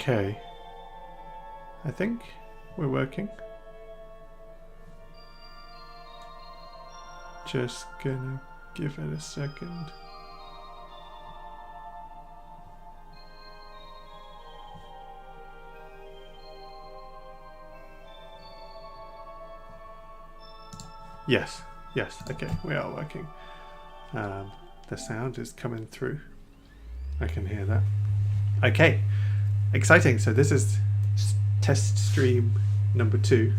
Okay. I think we're working. Just gonna give it a second. Yes, okay, we are working. The sound is coming through. I can hear that. Okay, exciting. So this is test stream number 2.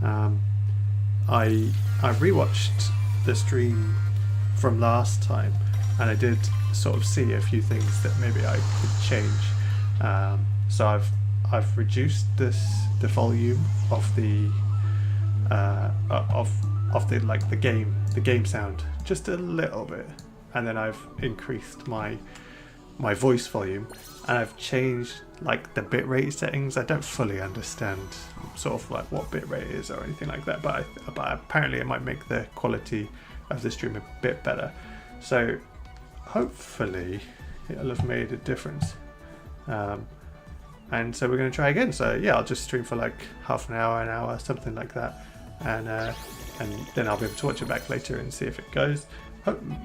I rewatched the stream from last time, and I did sort of see a few things that maybe I could change. So I've reduced the volume of the the game sound just a little bit, and then I've increased my voice volume, and I've changed like the bitrate settings. I don't fully understand sort of like what bitrate is or anything like that, but apparently it might make the quality of the stream a bit better. So hopefully it'll have made a difference. And so we're going to try again. So yeah, I'll just stream for like half an hour, something like that, and then I'll be able to watch it back later and see if it goes.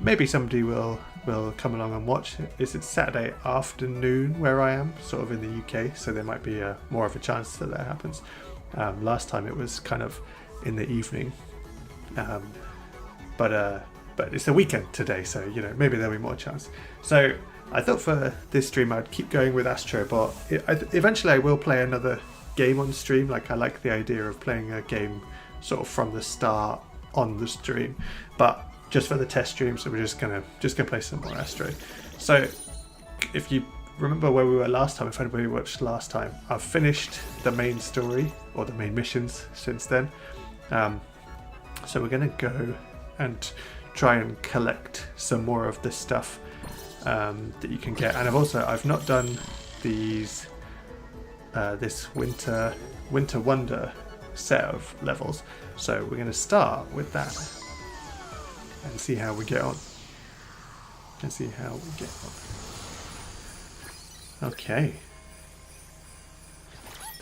Maybe somebody will come along and watch. It's Saturday afternoon where I am, sort of in the UK, so there might be more of a chance that happens. Last time it was kind of in the evening, but it's the weekend today, so you know, maybe there'll be more chance. So I thought for this stream I'd keep going with Astro, but eventually I will play another game on stream. Like, I like the idea of playing a game sort of from the start on the stream, but just for the test stream, so we're just gonna play some more Astro. So if you remember where we were last time, if anybody watched last time, I've finished the main story or the main missions since then. So we're gonna go and try and collect some more of the stuff that you can get. And I've not done these this winter wonder set of levels, so we're going to start with that and see how we get on. Okay,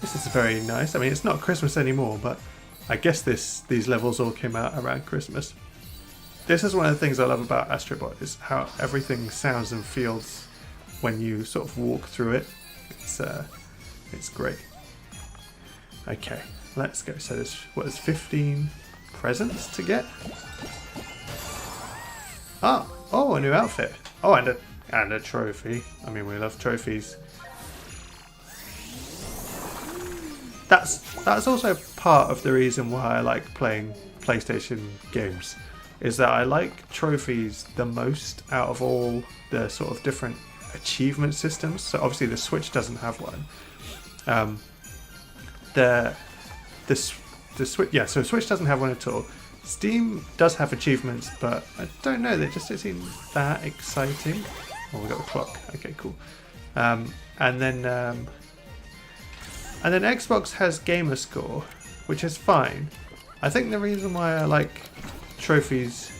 this is very nice. I mean, it's not Christmas anymore, but I guess these levels all came out around Christmas. This is one of the things I love about Astrobot, is how everything sounds and feels when you sort of walk through it. It's great. Okay, let's go. So there's 15 presents to get. Oh, a new outfit. Oh, and a trophy. I mean, we love trophies. That's also part of the reason why I like playing PlayStation games, is that I like trophies the most out of all the sort of different achievement systems. So obviously the Switch doesn't have one. The Switch, yeah, so Switch doesn't have one at all. Steam does have achievements, but I don't know, they just don't seem that exciting. Oh, we got the clock. Okay, cool. And then Xbox has gamer score, which is fine. I think the reason why I like trophies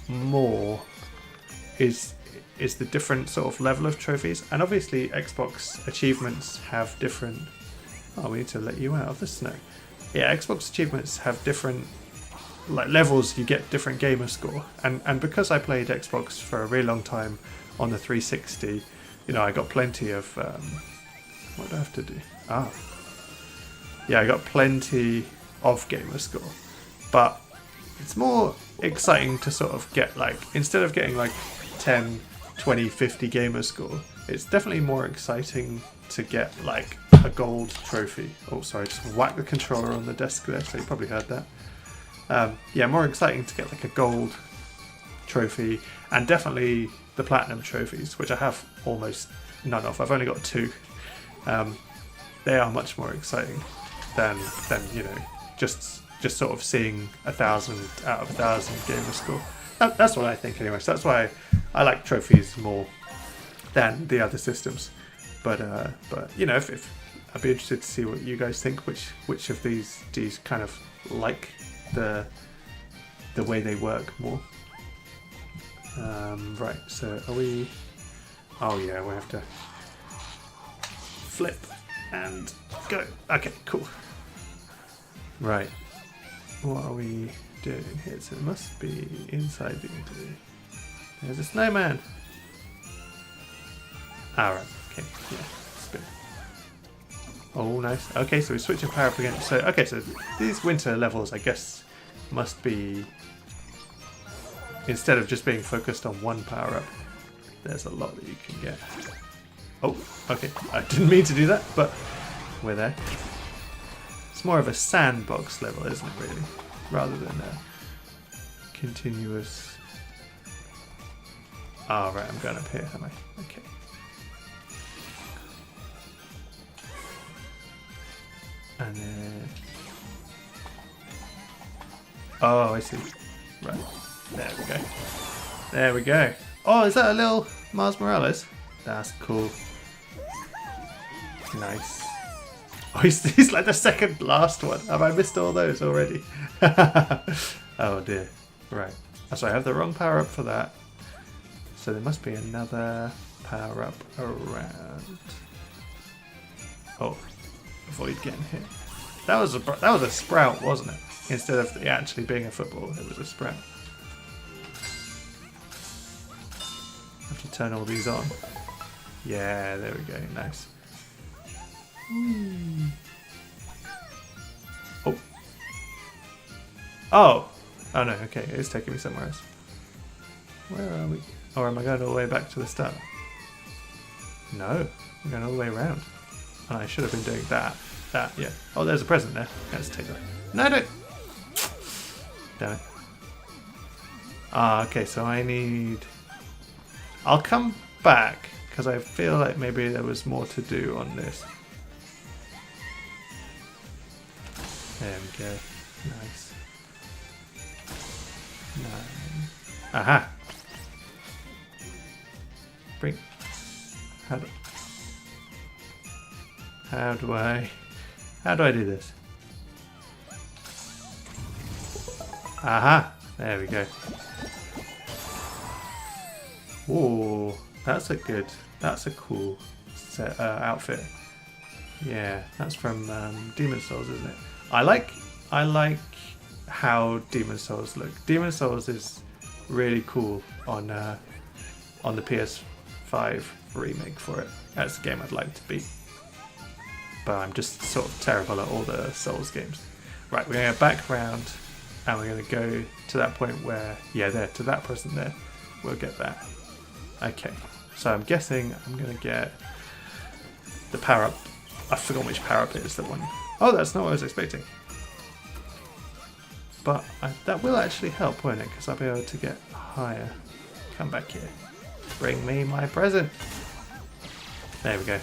more is the different sort of level of trophies, and obviously Xbox achievements have different. Oh, we need to let you out of the snow. Yeah, Xbox achievements have different like levels. You get different gamer score, and because I played Xbox for a really long time on the 360, you know, I got plenty of what do I have to do? Yeah, I got plenty of gamer score, but it's more exciting to sort of get, like, instead of getting like 10, 20, 50 gamer score, it's definitely more exciting to get like a gold trophy. Oh, sorry, I just whacked the controller on the desk there, so you probably heard that. Yeah, more exciting to get like a gold trophy, and definitely the platinum trophies, which I have almost none of. I've only got 2. They are much more exciting than you know, just sort of seeing 1,000 out of 1,000 gamer score. That's what I think anyway. So that's why I like trophies more than the other systems. But you know, if I'd be interested to see what you guys think. Which of these do you kind of like the way they work more? Right. So are we? Oh yeah, we have to flip. And go. Okay, cool. Right. What are we doing here? So it must be inside the interview. There's a snowman. Alright, okay, yeah. Spin. Oh, nice. Okay, so we're switching power up again. So, okay, so these winter levels, I guess, must be, instead of just being focused on one power up, there's a lot that you can get. Oh, okay. I didn't mean to do that, but we're there. It's more of a sandbox level, isn't it, really? Rather than a continuous... Oh, right, I'm going up here, am I? Okay. And then... Oh, I see. Right. There we go. There we go. Oh, is that a little Mars Morales? That's cool. Nice. Oh, he's like the second last one. Have I missed all those already? Oh dear. Right. So I have the wrong power up for that. So there must be another power up around. Oh, avoid getting hit. That was a sprout, wasn't it? Instead of it actually being a football, it was a sprout. Have to turn all these on. Yeah, there we go. Nice. Oh. Oh. Oh no, okay. It's taking me somewhere else. Where are we? Or am I going all the way back to the start? No. I'm going all the way around. And I should have been doing that. That, yeah. Oh, there's a present there. Let's take that. No, don't. Damn it. Ah, okay, so I need... I'll come back, because I feel like maybe there was more to do on this. There we go. Nice. Nice. Aha! Bring... How do I do this? Aha! There we go. Whoa, that's a cool set, outfit. Yeah, that's from Demon Souls, isn't it? I like how Demon Souls look. Demon Souls is really cool on the PS5 remake for it. That's a game I'd like to beat. But I'm just sort of terrible at all the Souls games. Right, we're going to go back round and we're going to go to that point where, yeah, there, to that present there. We'll get that. Okay, so I'm guessing I'm going to get the power up. I forgot which power up it is that one. Oh, that's not what I was expecting. But that will actually help, won't it? Because I'll be able to get higher. Come back here. Bring me my present. There we go.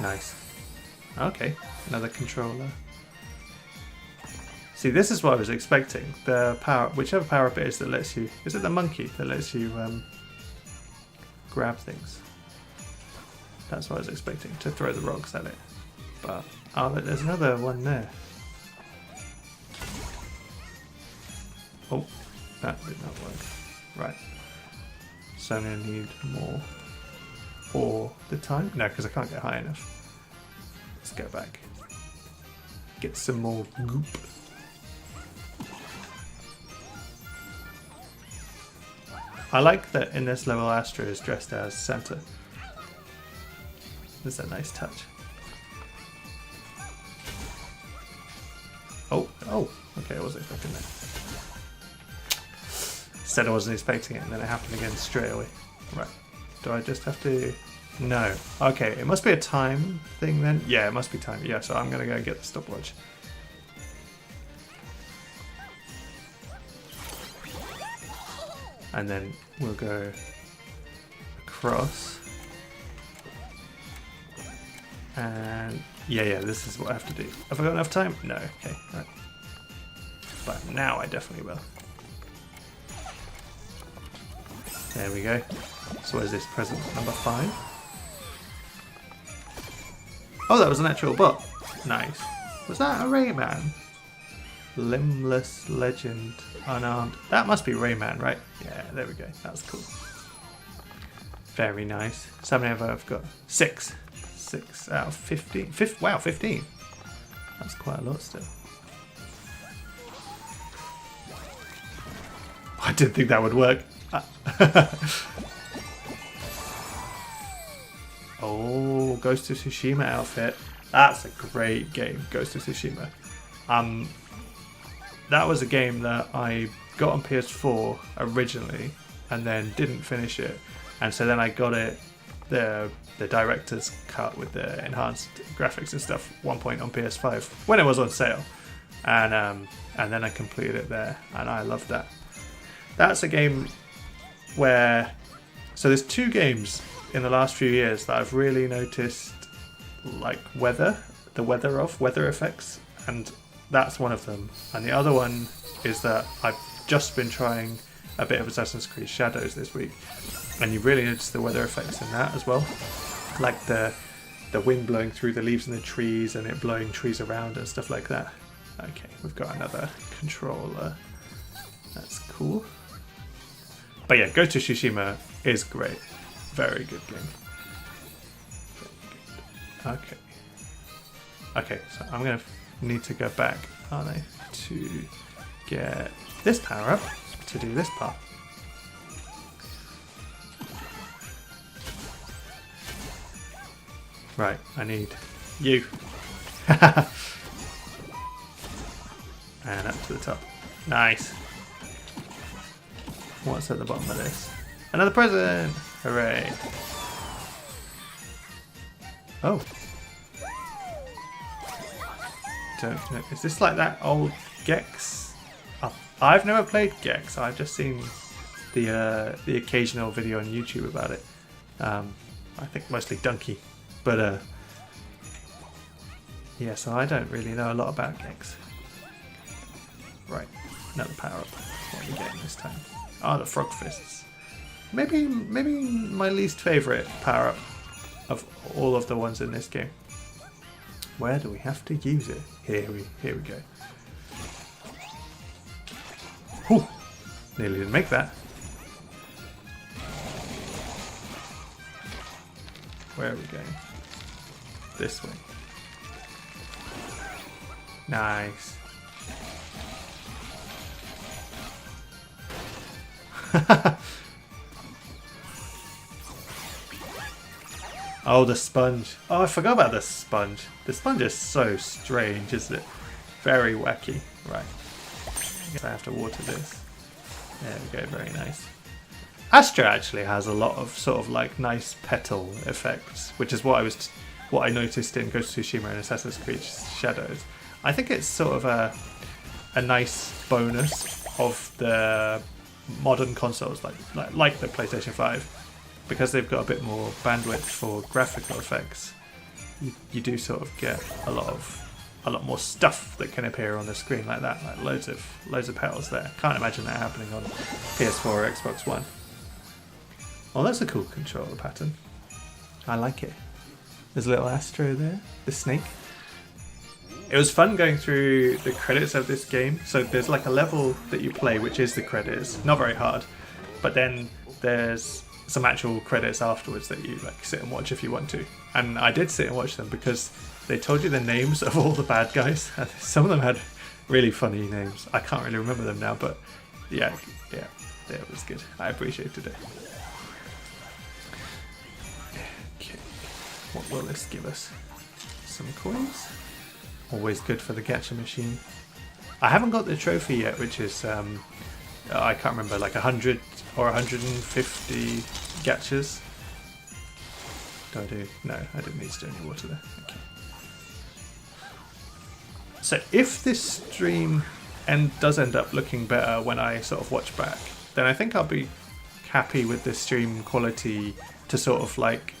Nice. Okay, another controller. See, this is what I was expecting. The power, whichever power up it is that lets you... Is it the monkey that lets you grab things? That's what I was expecting, to throw the rocks at it. But, oh, there's another one there. Oh, that did not work. Right. So I'm going to need more. Or the time? No, because I can't get high enough. Let's go back. Get some more goop. I like that in this level Astro is dressed as Santa. That's a nice touch. Oh, okay, I wasn't expecting that. Said I wasn't expecting it and then it happened again straight away. Right. Do I just have to... No. Okay, it must be a time thing then. Yeah, it must be time. Yeah, so I'm going to go get the stopwatch. And then we'll go across. And yeah, this is what I have to do. Have I got enough time? No, okay, right. But now I definitely will. There we go. So what is this? Present number 5? Oh, that was an actual bot. Nice. Was that a Rayman? Limbless Legend Unarmed. That must be Rayman, right? Yeah, there we go. That's cool. Very nice. So how many have I got? 6. 6 out of 15. Wow, 15. That's quite a lot still. I didn't think that would work. Oh, Ghost of Tsushima outfit. That's a great game, Ghost of Tsushima. That was a game that I got on PS4 originally and then didn't finish it. And so then I got it, the director's cut with the enhanced graphics and stuff, one point on PS5 when it was on sale. And then I completed it there, and I loved that. That's a game where... So there's 2 games in the last few years that I've really noticed, like weather effects, and that's one of them. And the other one is that I've just been trying a bit of Assassin's Creed Shadows this week, and you really notice the weather effects in that as well, like the wind blowing through the leaves in the trees and it blowing trees around and stuff like that. Okay, we've got another controller. That's cool. But yeah, Ghost of Tsushima is great. Very good game. Very good. Okay, so I'm going to need to go back, aren't I, to get this power up to do this part. Right, I need you. And up to the top. Nice. What's at the bottom of this? Another present! Hooray. Oh. Don't know. Is this like that old Gex? Oh, I've never played Gex. I've just seen the occasional video on YouTube about it. I think mostly Donkey. But yeah, so I don't really know a lot about Gex. Right, another power up. What are we getting this time? Ah, the frog fists. Maybe my least favourite power up of all of the ones in this game. Where do we have to use it? Here we go. Whew, nearly didn't make that. Where are we going? This way. Nice. Oh, the sponge. Oh, I forgot about the sponge. The sponge is so strange, isn't it? Very wacky. Right. I guess I have to water this. There we go, very nice. Astro actually has a lot of sort of like nice petal effects, which is what I noticed in Ghost of Tsushima and Assassin's Creed Shadows. I think it's sort of a nice bonus of the modern consoles like the PlayStation 5, because they've got a bit more bandwidth for graphical effects. You do sort of get a lot more stuff that can appear on the screen like that, like loads of petals there. Can't imagine that happening on PS4 or Xbox One. Oh, that's a cool controller pattern. I like it. There's a little Astro there, the snake. It was fun going through the credits of this game. So there's like a level that you play, which is the credits. Not very hard, but then there's some actual credits afterwards that you like sit and watch if you want to. And I did sit and watch them because they told you the names of all the bad guys. And some of them had really funny names. I can't really remember them now, but yeah, it was good. I appreciated it. Okay, what will this give us? Some coins. Always good for the gacha machine. I haven't got the trophy yet, which is I can't remember, like 100 or 150 gachas. Do I do? No, I didn't need to do any water there. Okay. So if this stream does end up looking better when I sort of watch back, then I think I'll be happy with the stream quality to sort of like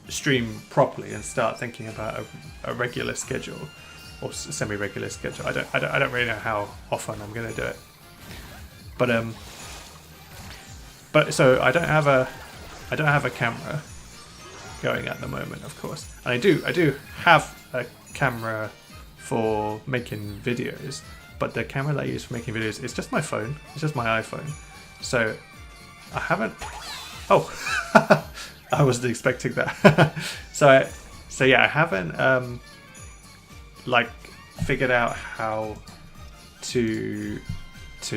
stream properly and start thinking about a regular schedule. Or semi-regular schedule. I don't really know how often I'm going to do it. But so I don't have a camera going at the moment, of course. And I do have a camera for making videos, but the camera that I use for making videos is just my phone. It's just my iPhone. So I haven't. Oh, I wasn't expecting that. So So yeah, I haven't like figured out how to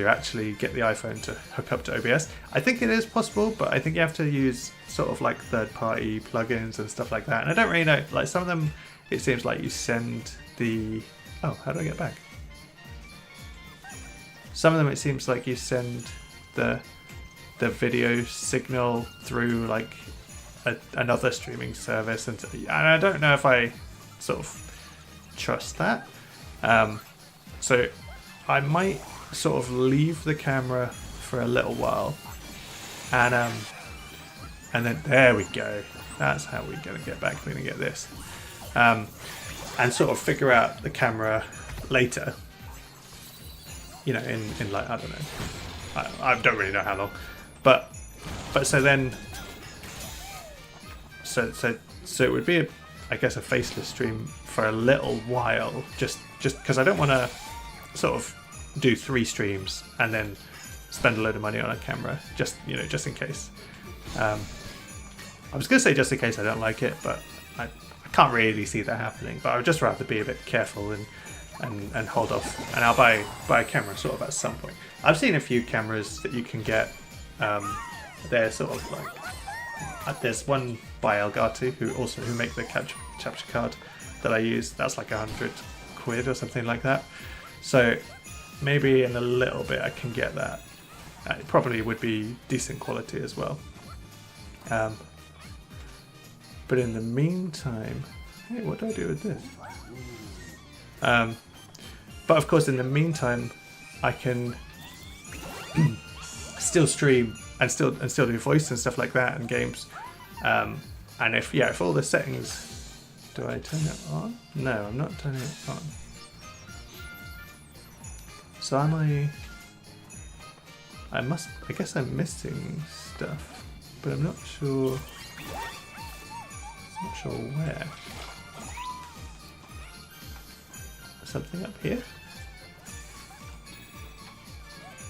actually get the iPhone to hook up to OBS. I think it is possible, but I think you have to use sort of like third-party plugins and stuff like that. And I don't really know. Like some of them, it seems like you send the... Oh, how do I get back? Some of them, it seems like you send the video signal through like another streaming service, and I don't know if I sort of trust that. So I might sort of leave the camera for a little while, and then there we go. That's how we're gonna get back. We're gonna get this, and sort of figure out the camera later. You know, in like, I don't know. I don't really know how long, but so then, so it would be I guess a faceless stream for a little while, just because I don't want to sort of do 3 streams and then spend a load of money on a camera, just in case. I was gonna say just in case I don't like it, but I can't really see that happening. But I would just rather be a bit careful and hold off, and I'll buy a camera sort of at some point. I've seen a few cameras that you can get. They're sort of like there's one by Elgato who make the capture card that I use. That's like £100 or something like that. So maybe in a little bit I can get that. It probably would be decent quality as well. But in the meantime, hey, what do I do with this? But of course, in the meantime, I can still stream and still do voice and stuff like that and games. And if all the settings, do I turn it on? No, I'm not turning it on. So I guess I'm missing stuff, but I'm not sure. I'm not sure where. Something up here?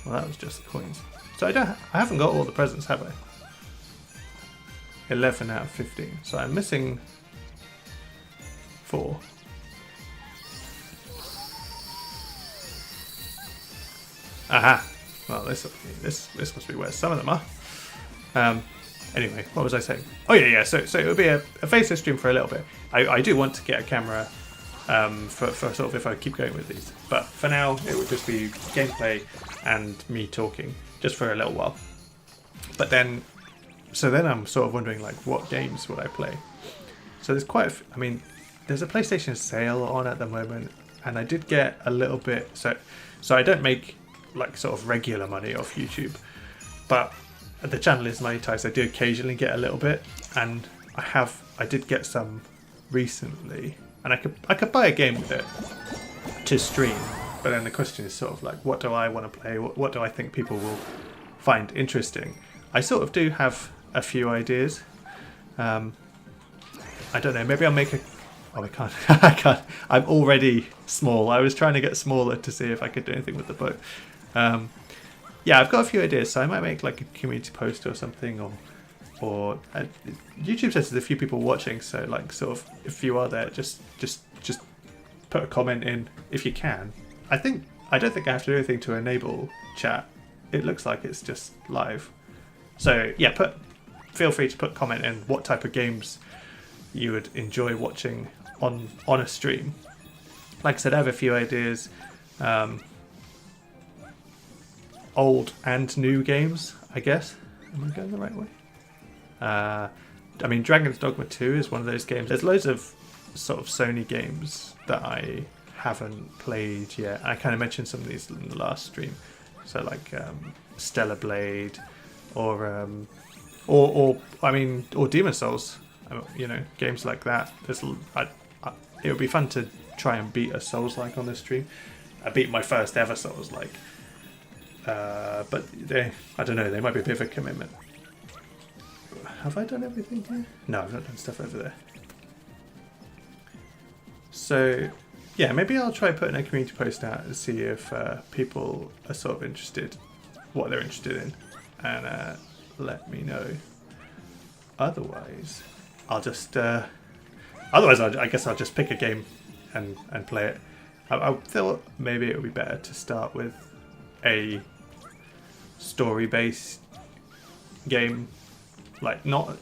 Well, that was just coins. So I haven't got all the presents, have I? 11 out of 15. So I'm missing 4. Aha! Well, this must be where some of them are. Anyway, what was I saying? Oh yeah. So it would be a faceless stream for a little bit. I do want to get a camera for sort of if I keep going with these, but for now it would just be gameplay and me talking just for a little while. But then I'm sort of wondering, like, what games would I play? So there's there's a PlayStation sale on at the moment, and I did get a little bit. So I don't make like sort of regular money off YouTube, but the channel is monetized. I do occasionally get a little bit, and I did get some recently, and I could buy a game with it to stream. But then the question is sort of like, what do I want to play? What do I think people will find interesting? I sort of do have a few ideas. I don't know. Maybe I'll make a. Oh, I can't. I can't. I'm already small. I was trying to get smaller to see if I could do anything with the boat. Yeah, I've got a few ideas, so I might make like a community post or something, or YouTube says there's a few people watching, so like sort of if you are there, just put a comment in if you can. I don't think I have to do anything to enable chat. It looks like it's just live. So yeah, feel free to put comment in what type of games you would enjoy watching on a stream. Like I said, I have a few ideas. Old and new games, I guess. Am I going the right way? I mean, Dragon's Dogma 2 is one of those games. There's loads of sort of Sony games that I haven't played yet. I kind of mentioned some of these in the last stream. So like Stellar Blade, or Demon Souls. You know, games like that. It would be fun to try and beat a Souls-like on this stream. I beat my first ever Souls-like. But I don't know, they might be a bit of a commitment. Have I done everything here? No, I've not done stuff over there. So, yeah, maybe I'll try putting a community post out and see if people are sort of interested, what they're interested in, and let me know. Otherwise, I'll just Otherwise, I guess I'll just pick a game and play it. I thought maybe it would be better to start with a story-based game, like not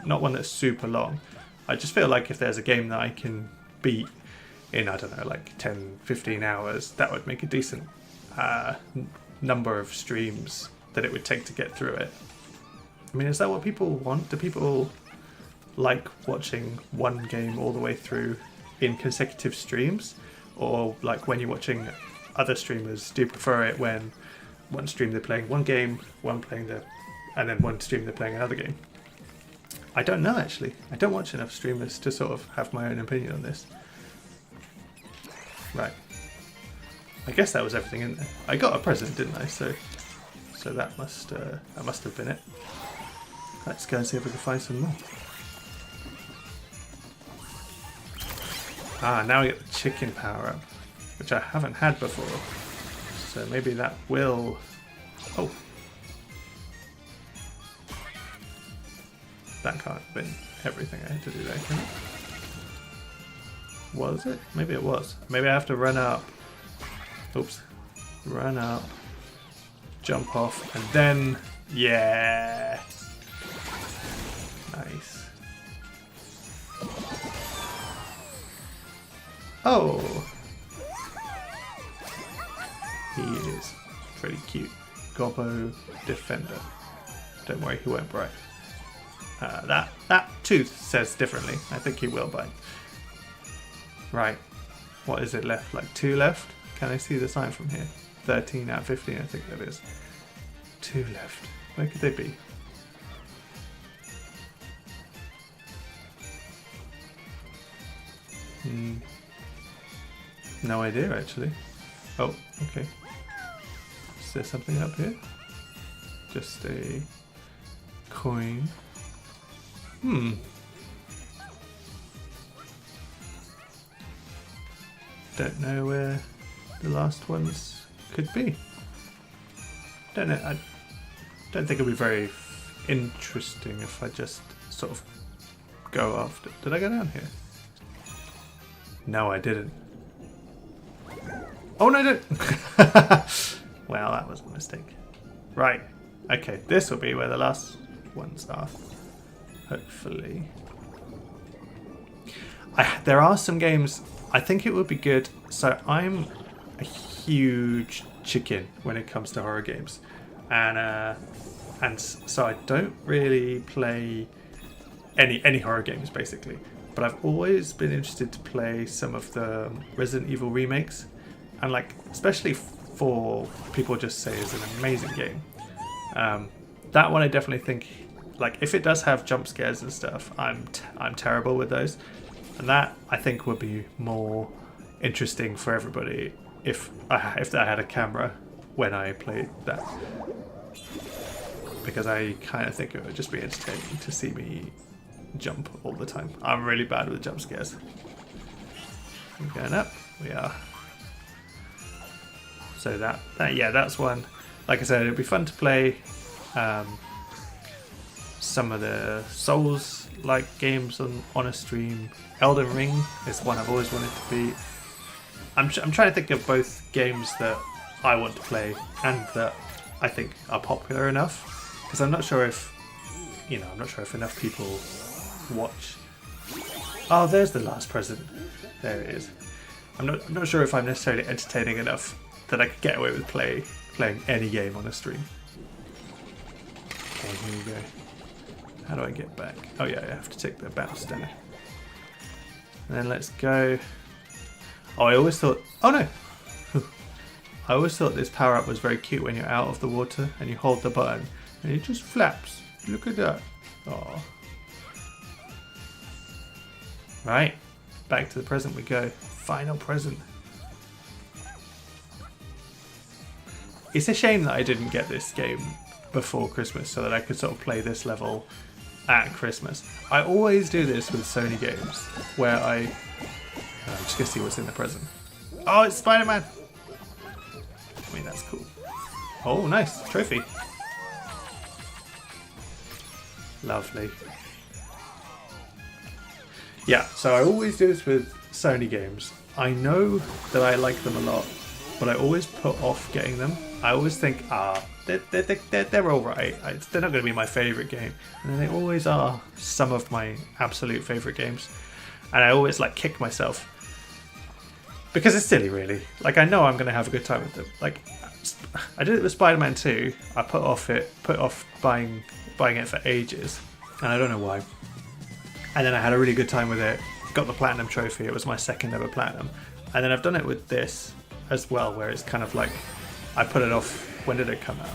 one that's super long. I just feel like if there's a game that I can beat in, I don't know, like 10-15 hours, that would make a decent number of streams that it would take to get through it. I mean, is that what people want? Do people like watching one game all the way through in consecutive streams? Or like when you're watching other streamers, do you prefer it when one stream they're playing one game, and then one stream they're playing another game? I don't know, actually. I don't watch enough streamers to sort of have my own opinion on this. Right. I guess that was everything in there. I got a present, didn't I? So that must have been it. Let's go and see if we can find some more. Ah, now we get the chicken power up, which I haven't had before. So maybe that will... Oh. That can't have been everything I had to do there, can it? Was it? Maybe it was. Maybe I have to run up. Oops. Run up. Jump off. And then... Yeah! Nice. Oh! He is pretty cute. Gobbo Defender. Don't worry, he won't bite. That tooth says differently. I think he will bite. Right. What is it left? Like 2 left? Can I see the sign from here? 13 out of 15, I think that is. 2 left. Where could they be? No idea, actually. Oh, okay. Is there something up here? Just a coin. Don't know where the last ones could be. Don't know. I don't think it'll be very interesting if I just sort of go after. Did I go down here? No, I didn't. Oh no, I didn't. Well, that was a mistake. Right. Okay, this will be where the last ones are. Hopefully. There are some games I think it would be good. So I'm a huge chicken when it comes to horror games, and so I don't really play any horror games basically. But I've always been interested to play some of the Resident Evil remakes, and like especially 4, people just say is an amazing game. That one I definitely think, like if it does have jump scares and stuff, I'm terrible with those, and that I think would be more interesting for everybody if I had a camera when I played that, because I kind of think it would just be entertaining to see me jump all the time. I'm really bad with jump scares. I'm going up. We are. So that's one. Like I said, it'd be fun to play some of the Souls-like games on a stream. Elden Ring is one I've always wanted to beat. I'm trying to think of both games that I want to play and that I think are popular enough, because I'm not sure if enough people watch. Oh, there's the last present. There it is. I'm not sure if I'm necessarily entertaining enough that I could get away with playing any game on a stream. Okay, here we go. How do I get back? Oh yeah, I have to take the bounce down. And then let's go. Oh, I always thought... Oh no! I always thought this power-up was very cute when you're out of the water and you hold the button and it just flaps. Look at that. Oh. Right. Back to the present we go. Final present. It's a shame that I didn't get this game before Christmas so that I could sort of play this level at Christmas. I always do this with Sony games where I'm just gonna see what's in the present. Oh, it's Spider-Man! I mean, that's cool. Oh, nice. Trophy. Lovely. Yeah, so I always do this with Sony games. I know that I like them a lot, but I always put off getting them. I always think, they're all right. They're not going to be my favourite game. And then they always are some of my absolute favourite games. And I always like kick myself. Because it's silly, really. Like, I know I'm going to have a good time with them. Like, I did it with Spider-Man 2. I put off buying it for ages. And I don't know why. And then I had a really good time with it. Got the Platinum trophy. It was my second ever Platinum. And then I've done it with this as well, where it's kind of like I put it off. When did it come out?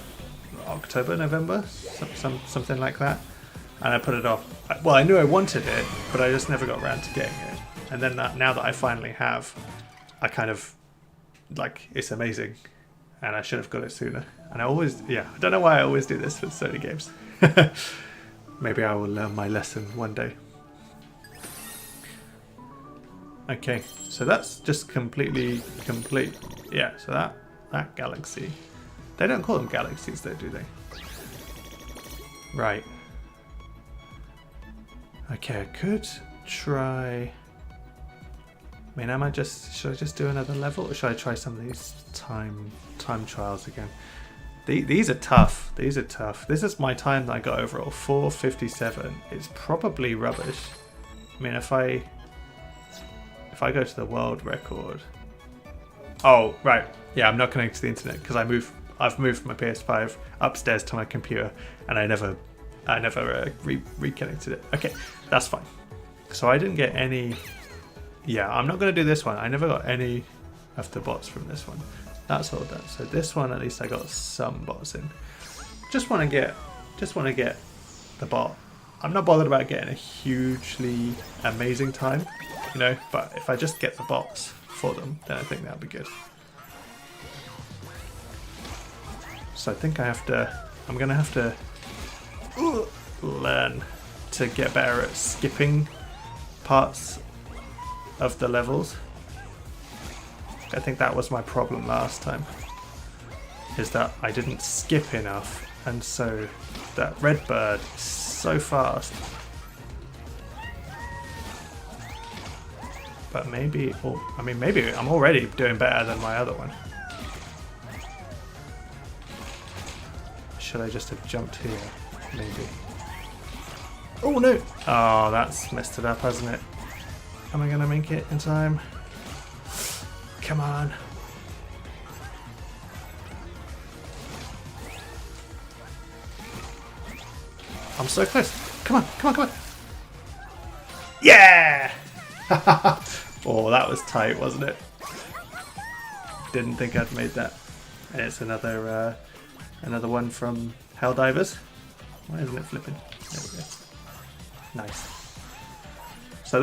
October, November, something like that. And I put it off. Well, I knew I wanted it, but I just never got around to getting it. And then now that I finally have, I kind of like, it's amazing, and I should have got it sooner. And I don't know why I always do this with Sony games. Maybe I will learn my lesson one day. Okay, so that's just completely complete. Yeah, so that galaxy. They don't call them galaxies though, do they? Right. Okay, I could try... I mean, should I just do another level, or should I try some of these time trials again? These are tough. These are tough. This is my time that I got overall, 4:57. It's probably rubbish. I mean, if I go to the world record... Oh, right. Yeah, I'm not connected to the internet because I've moved my PS5 upstairs to my computer, and I never reconnected it. Okay, that's fine. So I didn't get any... Yeah, I'm not going to do this one. I never got any of the bots from this one. That's all done. So this one, at least I got some bots in. Just want to get the bot. I'm not bothered about getting a hugely amazing time, you know, but if I just get the bots for them, then I think that'll be good. So I think I'm going to have to learn to get better at skipping parts of the levels. I think that was my problem last time, is that I didn't skip enough, and so that red bird is so fast. But maybe I'm already doing better than my other one. Should I just have jumped here? Maybe. Oh no! Oh, that's messed it up, hasn't it? Am I gonna make it in time? Come on. I'm so close. Come on, come on, come on. Yeah! Oh, that was tight, wasn't it? Didn't think I'd made that. And it's another one from Helldivers. Why isn't it flipping? There we go. Nice. So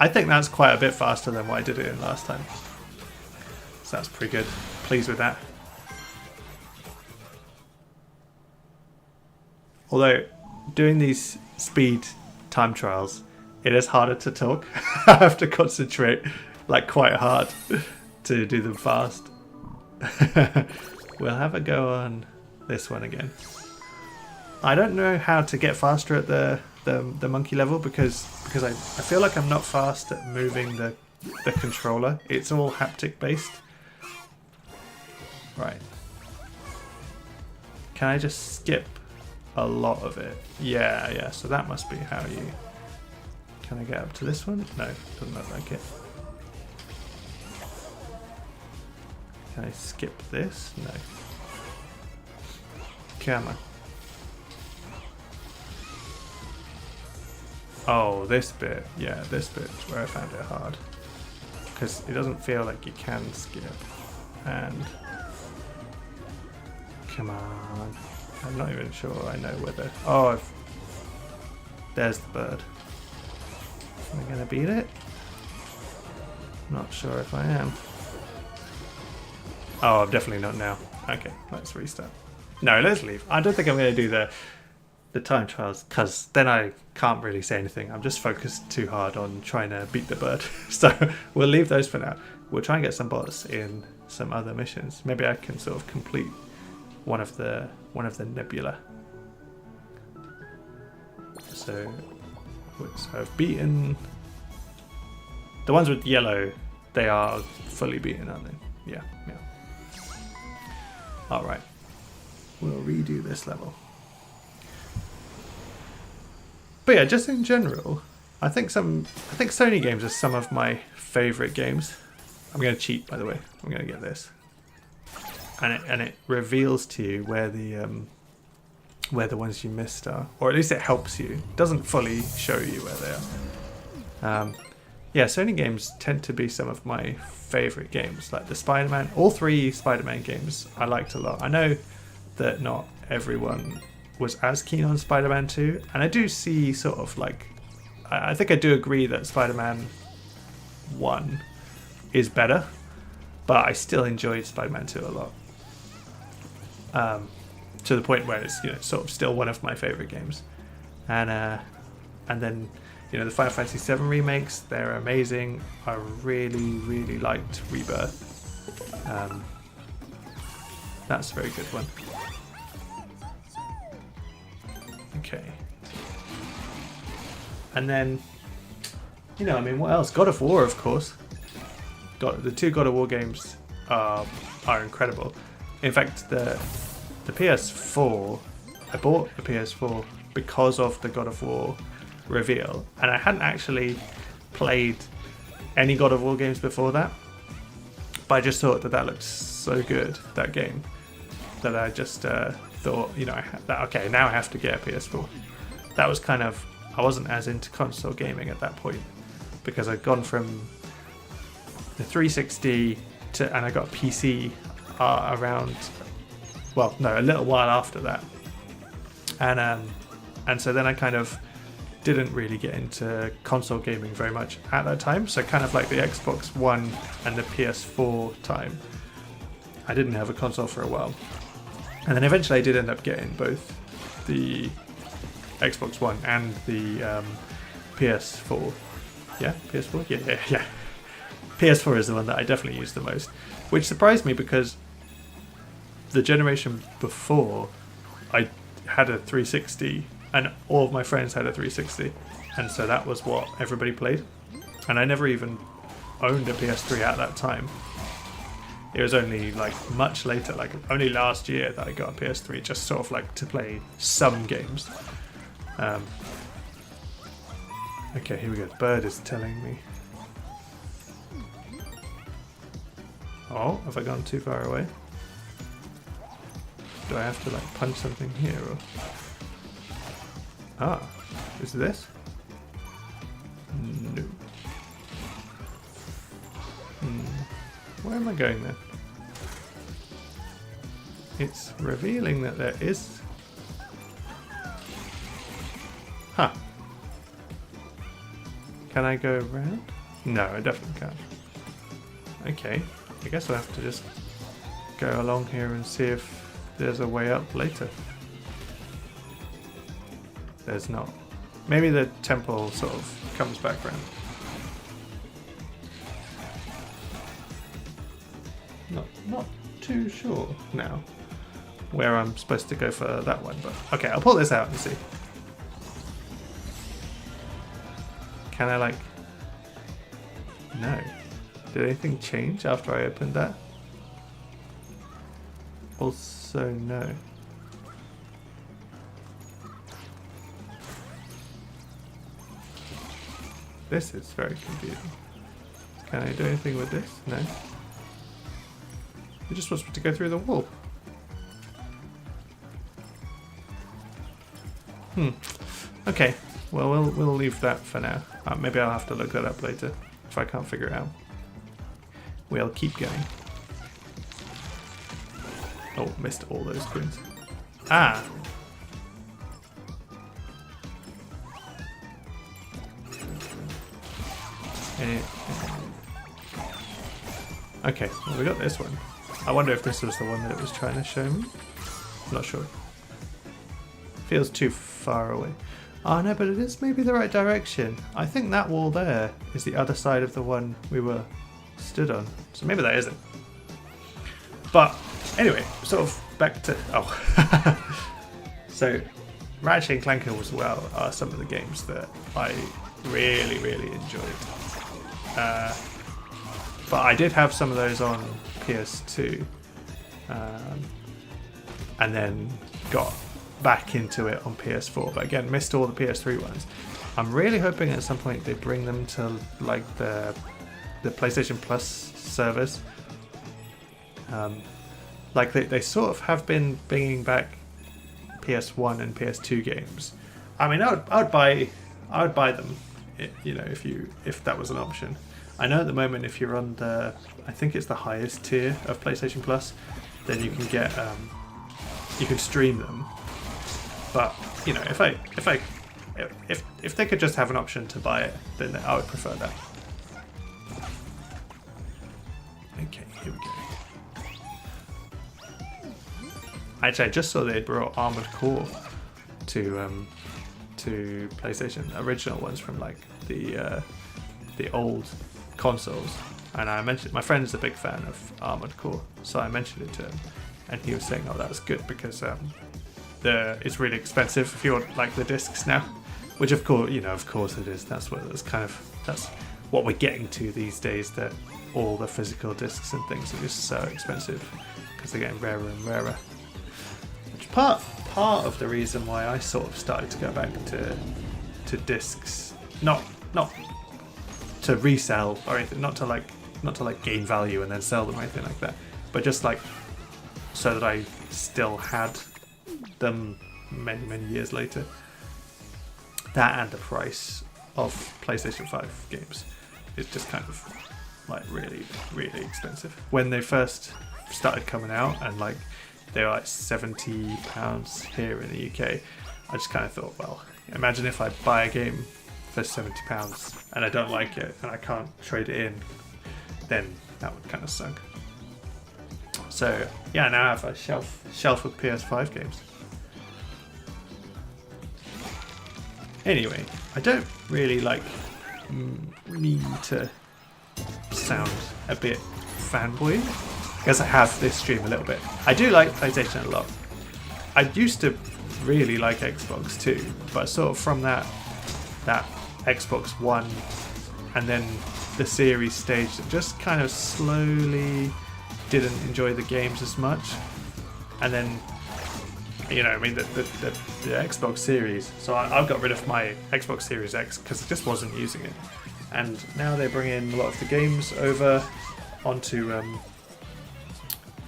I think that's quite a bit faster than what I did it in last time. So that's pretty good. Pleased with that. Although, doing these speed time trials, it is harder to talk. I have to concentrate like quite hard to do them fast. We'll have a go on this one again. I don't know how to get faster at the monkey level because I feel like I'm not fast at moving the controller. It's all haptic based. Right. Can I just skip a lot of it? Yeah, so that must be how you... Can I get up to this one? No, doesn't look like it. Can I skip this? No. Come on. Oh, this bit. Yeah, this bit is where I found it hard. Because it doesn't feel like you can skip. And... Come on. I'm not even sure I know whether... Oh, there's the bird. Am I going to beat it? Not sure if I am. Oh, I'm definitely not now. Okay, let's restart. No, let's leave. I don't think I'm going to do the time trials because then I can't really say anything. I'm just focused too hard on trying to beat the bird. So we'll leave those for now. We'll try and get some bots in some other missions. Maybe I can sort of complete one of the nebula. So I've beaten The ones with yellow, they are fully beaten, aren't they? Yeah, yeah. Alright. We'll redo this level. But yeah, just in general, I think Sony games are some of my favourite games. I'm going to cheat, by the way. I'm going to get this. And it reveals to you where the ones you missed are, or at least it helps you. It doesn't fully show you where they are. Yeah, Sony games tend to be some of my favourite games, like the Spider-Man. All 3 Spider-Man games I liked a lot. I know that not everyone was as keen on Spider-Man 2, and I do see sort of like, I think I do agree that Spider-Man 1 is better, but I still enjoyed Spider-Man 2 a lot. To the point where it's, you know, sort of still one of my favourite games. And then, you know, the Final Fantasy 7 remakes, they're amazing. I really, really liked Rebirth. That's a very good one. Okay. And then, you know, I mean, what else? God of War, of course. The 2 God of War games are incredible. In fact, the PS4, I bought the PS4 because of the God of War reveal, and I hadn't actually played any God of War games before that, but I just thought that looked so good, that game, that I just thought, you know, okay, now I have to get a PS4. That was kind of, I wasn't as into console gaming at that point, because I'd gone from the 360 to, and I got a PC around, well, no, a little while after that, and so then I kind of didn't really get into console gaming very much at that time. So kind of like the Xbox One and the PS4 time, I didn't have a console for a while, and then eventually I did end up getting both the Xbox One and the PS4. Yeah, PS4. Yeah. PS4 is the one that I definitely use the most, which surprised me because the generation before, I had a 360 and all of my friends had a 360, and so that was what everybody played, and I never even owned a PS3 at that time. It was only like much later, like only last year, that I got a PS3, just sort of like to play some games. Okay, here we go. Bird is telling me. Oh, have I gone too far away? Do I have to like punch something here, or? Ah, is this? No. Where am I going then? It's revealing that there is... Huh. Can I go around? No, I definitely can't. Okay, I guess I'll have to just go along here and see if there's a way up later. There's not. Maybe the temple sort of comes back around. Not too sure now where I'm supposed to go for that one, but okay, I'll pull this out and see. Can I like... No. Did anything change after I opened that? Also, no. This is very confusing. Can I do anything with this? No. You're just supposed to go through the wall. Okay. Well, we'll leave that for now. Maybe I'll have to look that up later if I can't figure it out. We'll keep going. Oh, missed all those coins. Ah! Okay, well we got this one. I wonder if this was the one that it was trying to show me. I'm not sure. Feels too far away. Oh no, but it is maybe the right direction. I think that wall there is the other side of the one we were stood on. So maybe that isn't. But anyway, sort of back to... Oh. So Ratchet and Clank as well are some of the games that I really, really enjoyed. But I did have some of those on PS2, and then got back into it on PS4. But again, missed all the PS3 ones. I'm really hoping at some point they bring them to like the PlayStation Plus service. Like they sort of have been bringing back PS1 and PS2 games. I mean, I would buy them, you know, if that was an option. I know at the moment if you're on I think it's the highest tier of PlayStation Plus, then you can get you can stream them. But you know, if they could just have an option to buy it, then I would prefer that. Okay, here we go. Actually, I just saw they brought Armored Core to PlayStation, original ones from like the old consoles, and I mentioned my friend's a big fan of Armored Core, so I mentioned it to him, and he was saying, "Oh, that's good because it's really expensive if you want like the discs now," which of course it is. That's what we're getting to these days. That all the physical discs and things are just so expensive because they're getting rarer and rarer. Which part of the reason why I sort of started to go back to discs, not to resell or anything, not to like gain value and then sell them or anything like that, but just like so that I still had them many years later. That and the price of PlayStation 5 games is just kind of like really expensive. When they first started coming out and like they were like £70 here in the UK, I just kind of thought, well, imagine if I buy a game for £70 and I don't like it and I can't trade it in, then that would kind of suck. So yeah, now I have a shelf of PS5 games. Anyway, I don't really like mean to sound a bit fanboy because I have this stream a little bit. I do like PlayStation a lot. I used to really like Xbox too, but sort of from that Xbox One and then the series stage, that just kind of slowly didn't enjoy the games as much. And then, you know, I mean, the Xbox Series. So I got rid of my Xbox Series X because I just wasn't using it. And now they bring in a lot of the games over onto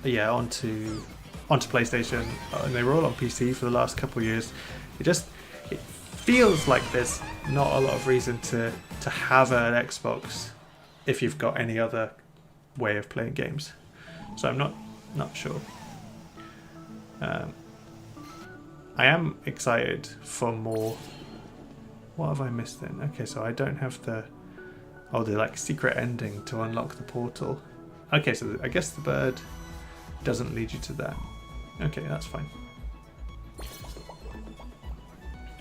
PlayStation, and they were all on PC for the last couple of years. It feels like there's not a lot of reason to have an Xbox if you've got any other way of playing games. So I'm not sure. I am excited for more. What have I missed then? Okay, so I don't have the like secret ending to unlock the portal. Okay, so I guess the bird doesn't lead you to that. Okay, that's fine.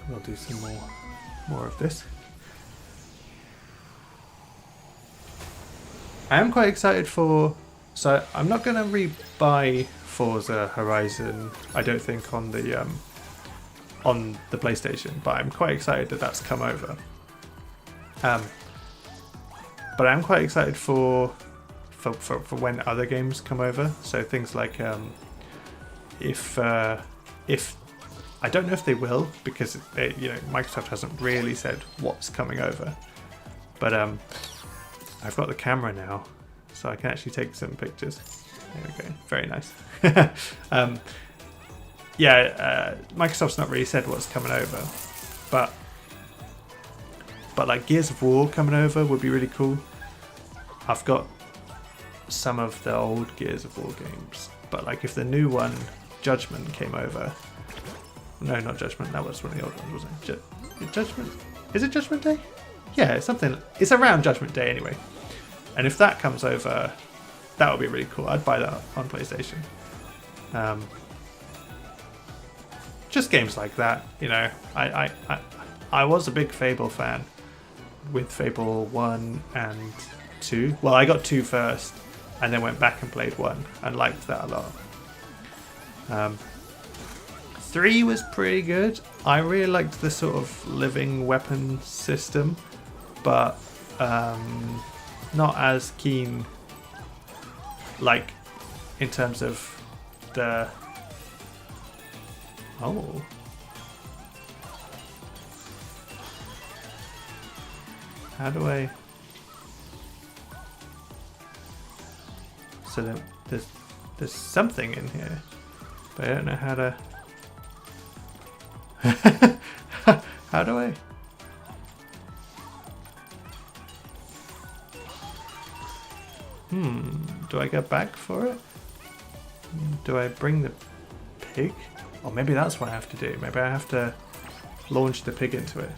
We'll do some more of this. I am quite excited for. So I'm not going to re-buy Forza Horizon, I don't think, on the PlayStation, but I'm quite excited that that's come over. But I'm quite excited for when other games come over. So things like if I don't know if they will, because Microsoft hasn't really said what's coming over. But I've got the camera now, so I can actually take some pictures. There we go. Very nice. Microsoft's not really said what's coming over, but like Gears of War coming over would be really cool. I've got some of the old Gears of War games, but like if the new one, Judgment, came over. No, not Judgment. That was one of the old ones, wasn't it? Judgment? Is it Judgment Day? Yeah, it's something. It's around Judgment Day anyway. And if that comes over, that would be really cool. I'd buy that on PlayStation. Just games like that, you know. I was a big Fable fan with Fable 1 and 2. Well, I got 2 first and then went back and played 1 and liked that a lot. 3 was pretty good. I really liked the sort of living weapon system, but not as keen, like, in terms of the... Oh. How do I... So there's something in here, but I don't know how to... How do I... Do I go back for it? Do I bring the pig? Or maybe that's what I have to do. Maybe I have to launch the pig into it.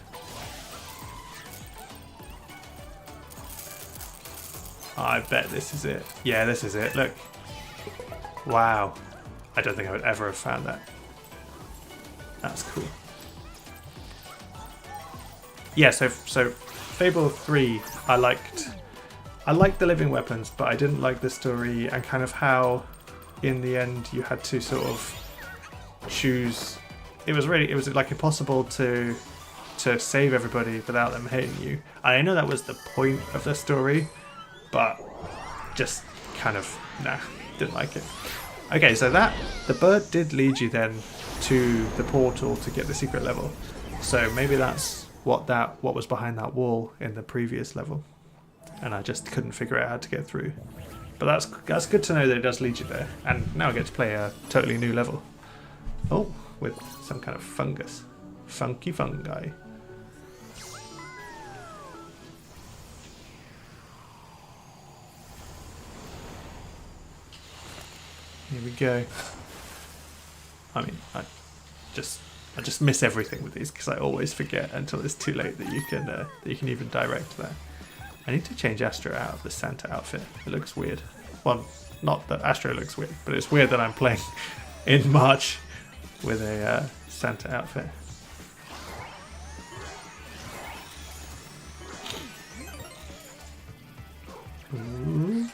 I bet this is it. Yeah, this is it. Look. Wow. I don't think I would ever have found that. That's cool. Yeah, so Fable 3, I liked the living weapons, but I didn't like the story and kind of how in the end you had to sort of choose. It was like impossible to save everybody without them hating you. And I know that was the point of the story, but just kind of didn't like it. Okay, so the bird did lead you then to the portal to get the secret level. So maybe that's what was behind that wall in the previous level, and I just couldn't figure out how to get through. But that's good to know that it does lead you there, and now I get to play a totally new level. Oh, with some kind of fungus, funky fungi. Here we go. I mean, I just miss everything with these because I always forget until it's too late that you can even direct that. I need to change Astro out of the Santa outfit. It looks weird. Well, not that Astro looks weird, but it's weird that I'm playing in March with a Santa outfit. Ooh.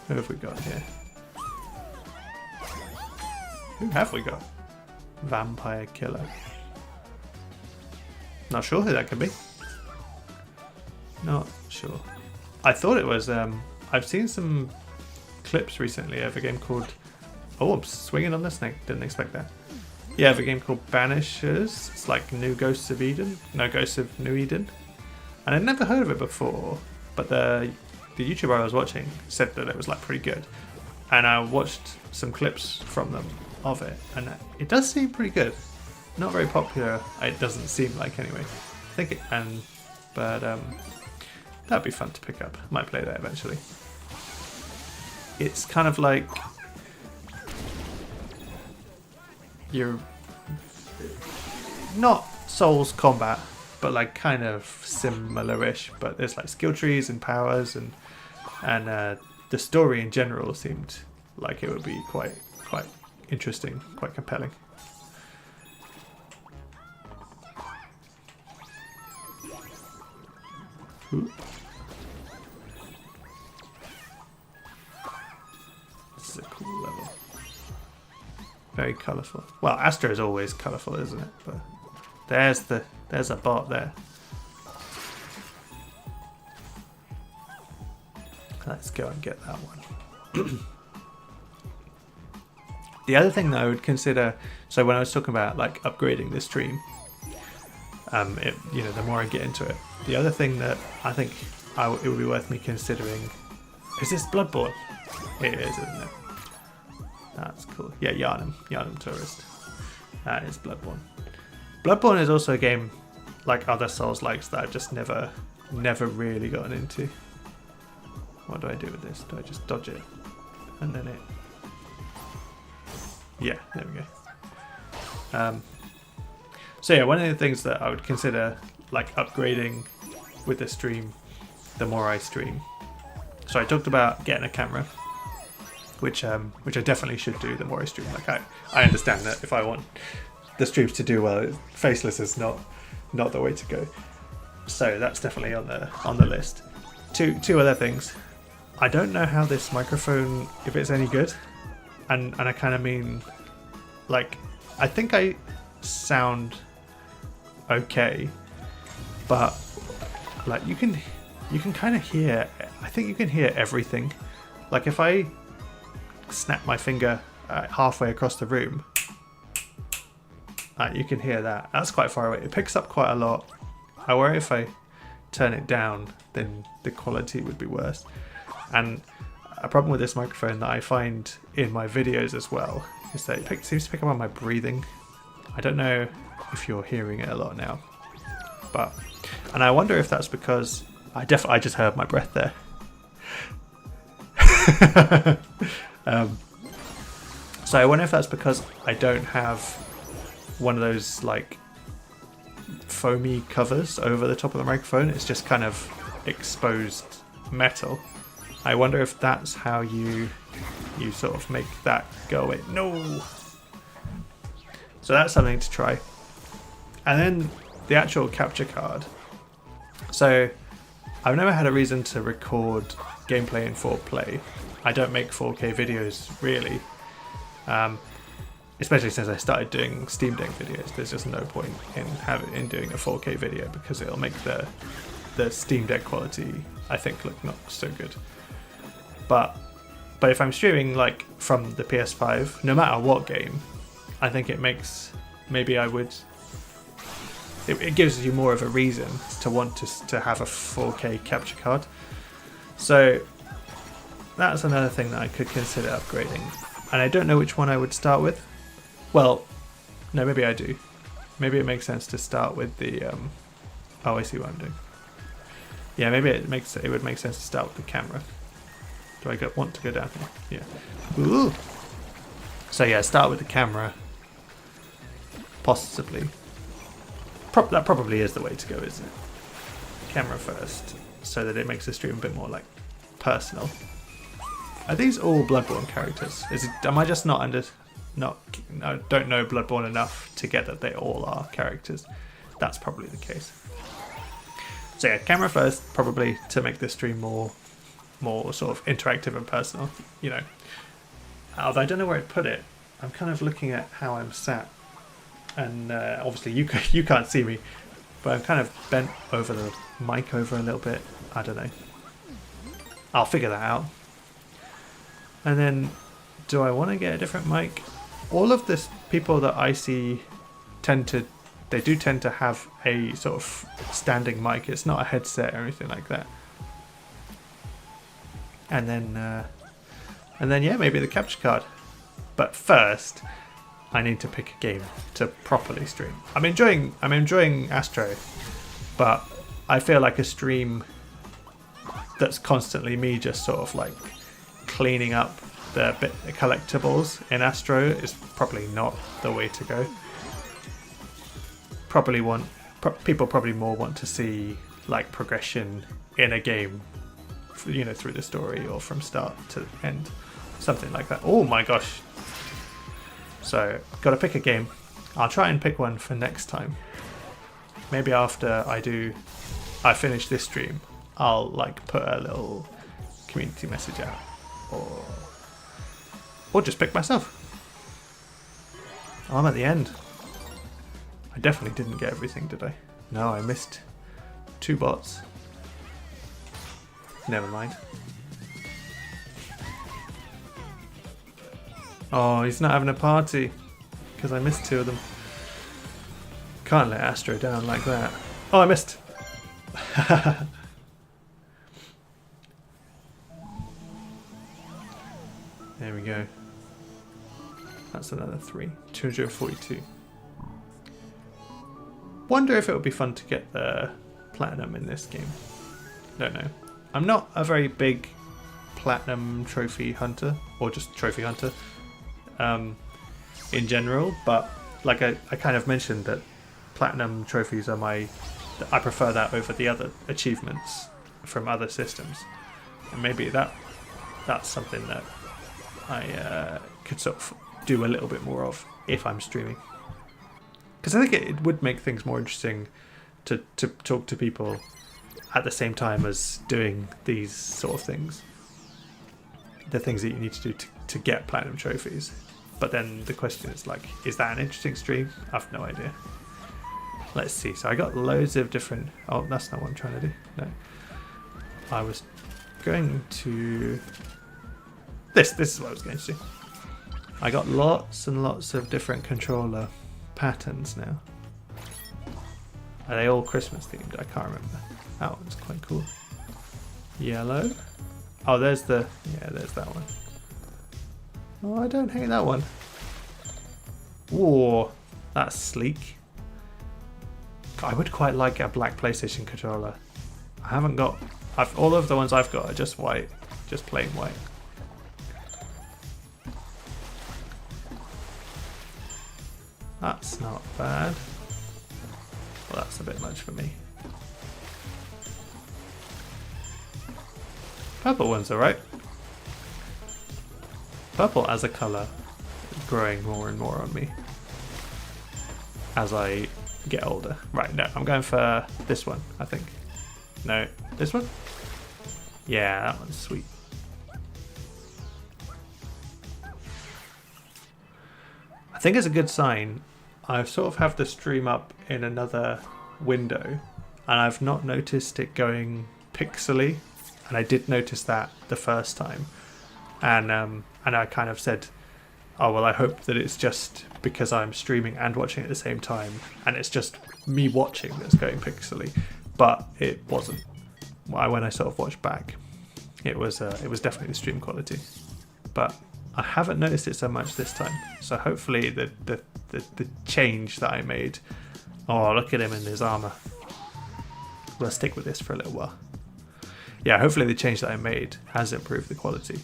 Who have we got here? Who have we got? Vampire killer. Not sure who that could be. Not sure. I thought it was... I've seen some clips recently of a game called... Oh, I'm swinging on the snake. Didn't expect that. Yeah, of a game called Banishers. It's like New Ghosts of Eden. No, Ghosts of New Eden. And I'd never heard of it before. But the YouTuber I was watching said that it was like pretty good. And I watched some clips from them of it. And it does seem pretty good. Not very popular. It doesn't seem like anyway. I think it... But that'd be fun to pick up. Might play that eventually. It's kind of like you're not Souls combat, but like kind of similar-ish. But there's like skill trees and powers, and the story in general seemed like it would be quite interesting, quite compelling. Ooh. This is a cool level. Very colourful. Well, Astro is always colourful, isn't it? But there's a bot there. Let's go and get that one. The other thing that I would consider, so when I was talking about like upgrading this stream, the more I get into it, the other thing that I think it would be worth me considering is this Bloodborne. It is, isn't it? That's cool. Yeah, Yharnam Tourist. That is Bloodborne. Bloodborne is also a game like other Souls-likes that I've just never really gotten into. What do I do with this? Do I just dodge it? And then it... Yeah, there we go. So yeah, one of the things that I would consider like upgrading with the stream, the more I stream. So I talked about getting a camera, which I definitely should do the more I stream. Like I understand that if I want the streams to do well, faceless is not the way to go. So that's definitely on the list. Two other things. I don't know how this microphone, if it's any good, and I kind of mean, like, I think I sound okay, but like you can you can kind of hear, I think you can hear everything. Like if I snap my finger halfway across the room, you can hear that. That's quite far away. It picks up quite a lot. I worry if I turn it down, then the quality would be worse. And a problem with this microphone that I find in my videos as well is that it seems to pick up on my breathing. I don't know if you're hearing it a lot now, and I wonder if that's because I just heard my breath there. So I wonder if that's because I don't have one of those like foamy covers over the top of the microphone. It's just kind of exposed metal. I wonder if that's how you sort of make that go away. No. So that's something to try. And then the actual capture card. So I've never had a reason to record gameplay in 4Play. I don't make 4K videos really. Especially since I started doing Steam Deck videos, there's just no point in doing a 4K video because it'll make the Steam Deck quality, I think, look not so good. But if I'm streaming like from the PS5, no matter what game, I think it makes it gives you more of a reason to want to have a 4K capture card. So that's another thing that I could consider upgrading. And I don't know which one I would start with. Well, no, maybe I do. Maybe it makes sense to start with the oh, I see what I'm doing. Yeah, maybe it would make sense to start with the camera. Do I want to go down here? Yeah. Ooh. So yeah, start with the camera. Possibly. That probably is the way to go, isn't it? Camera first, so that it makes the stream a bit more like personal. Are these all Bloodborne characters? Am I just don't know Bloodborne enough to get that they all are characters? That's probably the case. So yeah, camera first, probably to make the stream more sort of interactive and personal, you know. Although I don't know where I'd put it. I'm kind of looking at how I'm sat, and obviously you can't see me, but I'm kind of bent over the mic over a little bit. I don't know. I'll figure that out. And then, do I want to get a different mic? All of this people that I see tend to have a sort of standing mic. It's not a headset or anything like that. And then yeah, maybe the capture card. But first, I need to pick a game to properly stream. I'm enjoying Astro, but I feel like a stream that's constantly me just sort of like cleaning up the collectibles in Astro is probably not the way to go. People probably more want to see like progression in a game, you know, through the story or from start to end, something like that. Oh my gosh. So got to pick a game. I'll try and pick one for next time. Maybe after I finish this stream, I'll like put a little community message out, or just pick myself. I'm at the end. I definitely didn't get everything, did I? No, I missed 2 bots. Never mind. Oh, he's not having a party because I missed 2 of them. Can't let Astro down like that. Oh, I missed. There we go. That's another 3. 242. Wonder if it would be fun to get the platinum in this game. Don't know. I'm not a very big platinum trophy hunter, or just trophy hunter in general, but like I kind of mentioned that platinum trophies are I prefer that over the other achievements from other systems, and maybe that's something that I could sort of do a little bit more of if I'm streaming, because I think it would make things more interesting to talk to people at the same time as doing these sort of things, the things that you need to do to get platinum trophies. But then the question is like, is that an interesting stream? I've no idea. Let's see. So I got loads of different... Oh, that's not what I'm trying to do. No. I was going to... This is what I was going to do. I got lots and lots of different controller patterns now. Are they all Christmas themed? I can't remember. That one's quite cool. Yellow. Oh, there's the... Yeah, there's that one. Oh, I don't hate that one. Whoa, that's sleek. I would quite like a black PlayStation controller. I haven't got... all of the ones I've got are just white. Just plain white. That's not bad. Well, that's a bit much for me. Purple one's alright. Purple as a colour is growing more and more on me as I get older. Right, no, I'm going for this one, I think. No, this one? Yeah, that one's sweet. I think it's a good sign. I sort of have the stream up in another window and I've not noticed it going pixely, and I did notice that the first time, and I kind of said, oh well, I hope that it's just because I'm streaming and watching at the same time and it's just me watching that's going pixely, but it wasn't. When I sort of watched back, it was definitely the stream quality, but I haven't noticed it so much this time. So hopefully the change that I made. Oh, look at him in his armor. We'll stick with this for a little while. Yeah, hopefully the change that I made has improved the quality.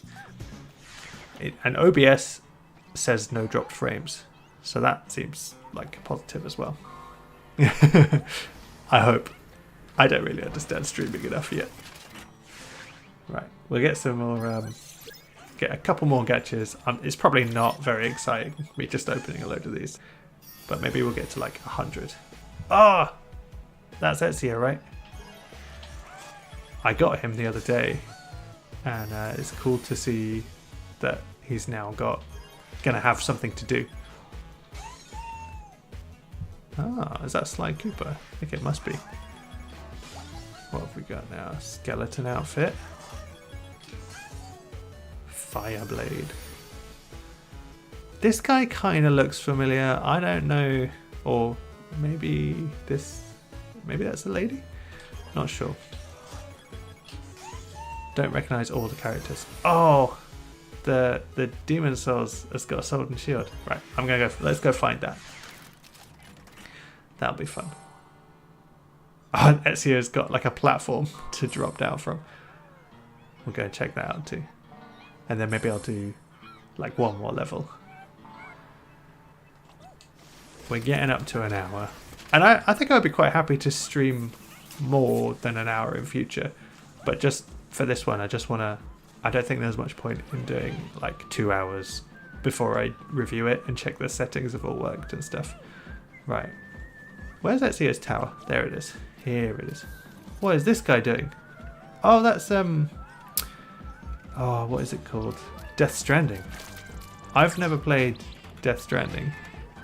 And OBS says no dropped frames, so that seems like a positive as well. I hope. I don't really understand streaming enough yet. Right, we'll get some more, get a couple more gaches. It's probably not very exciting, me just opening a load of these, but maybe we'll get to like 100. Ah, oh, that's Ezio, right? I got him the other day, and it's cool to see that he's now gonna have something to do. Ah, is that Sly Cooper? I think it must be. What have we got now? Skeleton outfit. Fireblade. This guy kind of looks familiar. I don't know, or maybe that's a lady? Not sure. Don't recognize all the characters. Oh, the Demon Souls has got a sword and shield. Right, I'm gonna go. Let's go find that. That'll be fun. Oh, Ezio's got like a platform to drop down from. We'll go and check that out too. And then maybe I'll do like one more level. We're getting up to an hour. And I think I'd be quite happy to stream more than an hour in future. But just for this one, I don't think there's much point in doing like 2 hours before I review it and check the settings have all worked and stuff. Right. Where's Ezio's tower? There it is. Here it is. What is this guy doing? Oh, that's oh, what is it called? Death Stranding. I've never played Death Stranding.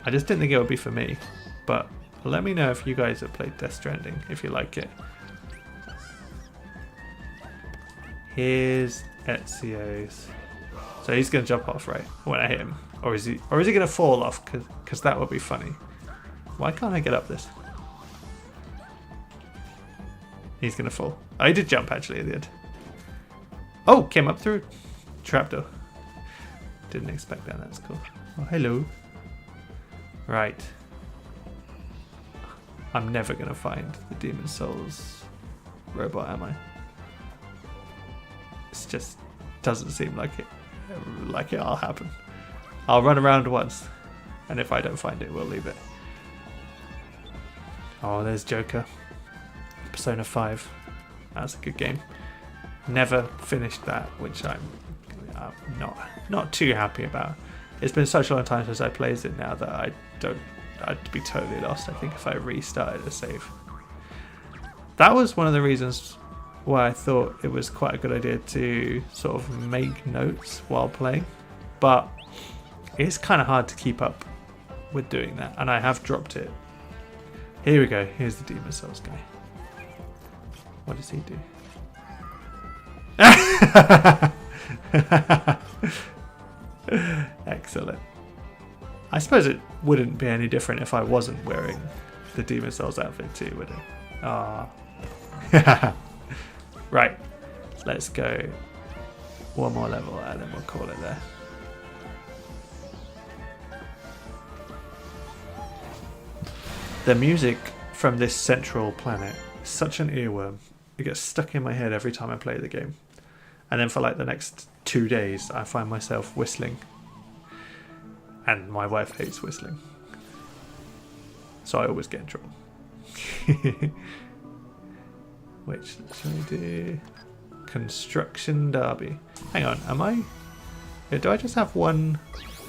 I just didn't think it would be for me. But let me know if you guys have played Death Stranding, if you like it. Here's Ezio's. So he's going to jump off, right? When I hit him. Or is he going to fall off? Because that would be funny. Why can't I get up this? He's going to fall. Oh, he did jump actually at the end. Oh, came up through trapdoor. Didn't expect that. That's cool. Oh, hello. Right. I'm never going to find the Demon Souls robot, am I? It just doesn't seem like it'll happen. I'll run around once, and if I don't find it, we'll leave it. Oh, there's Joker. Persona 5. That's a good game. Never finished that, which I'm not too happy about. It's been such a long time since I played it now that I'd be totally lost, I think, if I restarted a save. That was one of the reasons why I thought it was quite a good idea to sort of make notes while playing, but it's kind of hard to keep up with doing that, and I have dropped it. Here we go. Here's the Demon Souls guy. What does he do? Excellent. I suppose it wouldn't be any different if I wasn't wearing the Demon Souls outfit too, would it? Ah. Right. Let's go one more level and then we'll call it there. The music from this central planet is such an earworm. It gets stuck in my head every time I play the game. And then for like the next 2 days, I find myself whistling. And my wife hates whistling. So I always get in trouble. Which, shall we do? Construction Derby. Hang on, am I... Do I just have one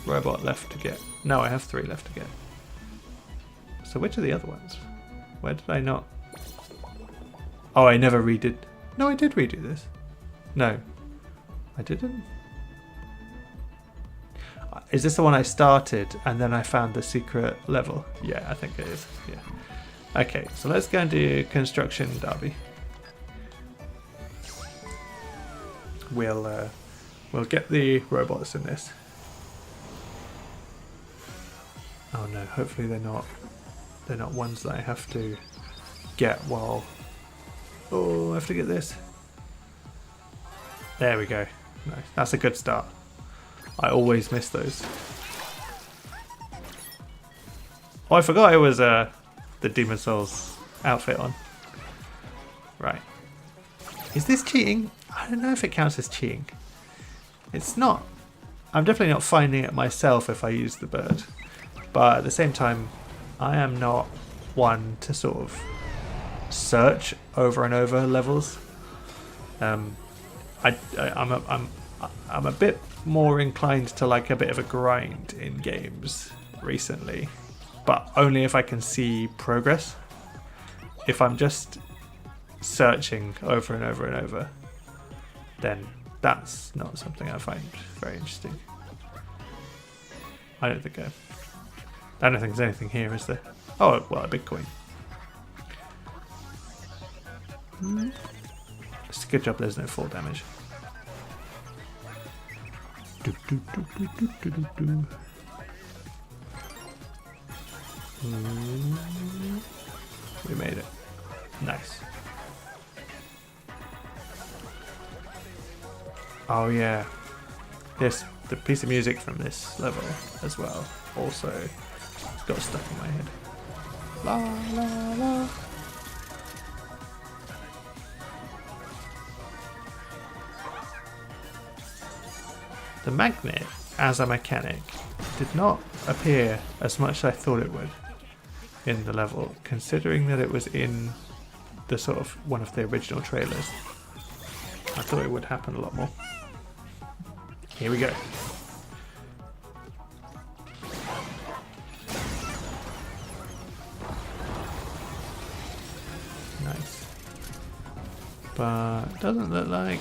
robot left to get? No, I have 3 left to get. So which are the other ones? Where did I not... Oh, I never redid... No, I did redo this. No. I didn't? Is this the one I started and then I found the secret level? Yeah, I think it is. Yeah. Okay, so let's go and do Construction Derby. We'll get the robots in this. Oh no, hopefully they're not ones that I have to get while... Oh, I have to get this. There we go. Nice. That's a good start. I always miss those. Oh, I forgot it was the Demon Souls outfit on. Right. Is this cheating? I don't know if it counts as cheating. It's not. I'm definitely not finding it myself if I use the bird. But at the same time, I am not one to sort of search over and over levels. I'm a bit more inclined to like a bit of a grind in games recently, but only if I can see progress. If I'm just searching over and over and over, then that's not something I find very interesting. I don't think there's anything here, is there? Oh, well, a big coin. It's a good job there's no fall damage. We made it. Nice. Oh yeah. The piece of music from this level as well also got stuck in my head. La la la. The magnet, as a mechanic, did not appear as much as I thought it would in the level, considering that it was in the sort of one of the original trailers. I thought it would happen a lot more. Here we go. Nice. But it doesn't look like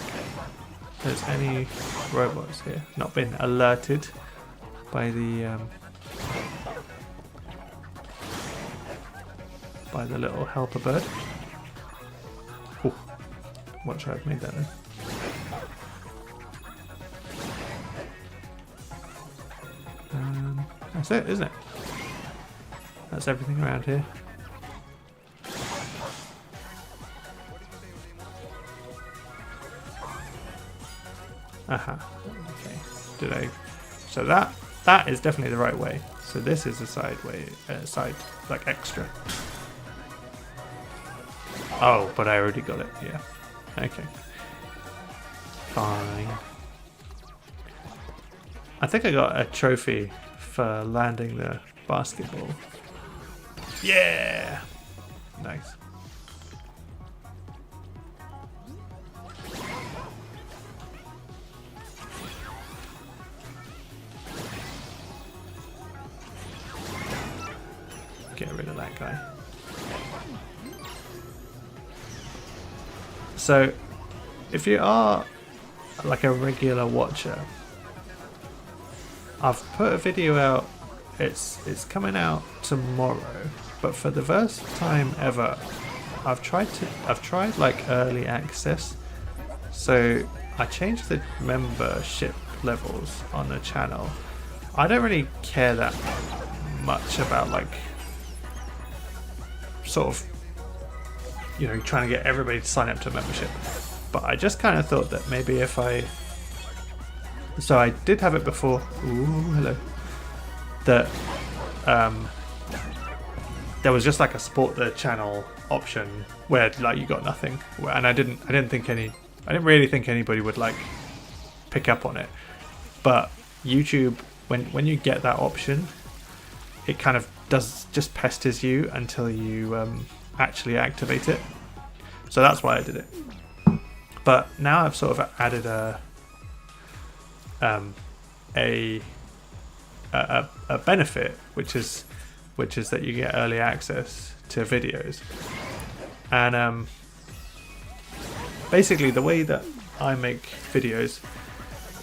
there's any robots here. Not been alerted by the little helper bird. Ooh, watch I've made that then. That's it, isn't it? That's everything around here. Aha. Okay. So that is definitely the right way. So this is a side like extra. Oh, but I already got it. Yeah. Okay. Fine. I think I got a trophy for landing the basketball. Yeah. Nice. Get rid of that guy. So, if you are like a regular watcher, I've put a video out. It's coming out tomorrow, but for the first time ever, I've tried like early access So I changed the membership levels on the channel. I don't really care that much about like sort of, you know, trying to get everybody to sign up to a membership, but I just kind of thought that maybe if so I did have it before. Ooh, hello. That there was just like a support the channel option where like you got nothing, and I didn't really think anybody would like pick up on it. But YouTube, when you get that option, it kind of just pesters you until you actually activate it. So that's why I did it. But now I've sort of added a benefit, which is that you get early access to videos. And basically the way that I make videos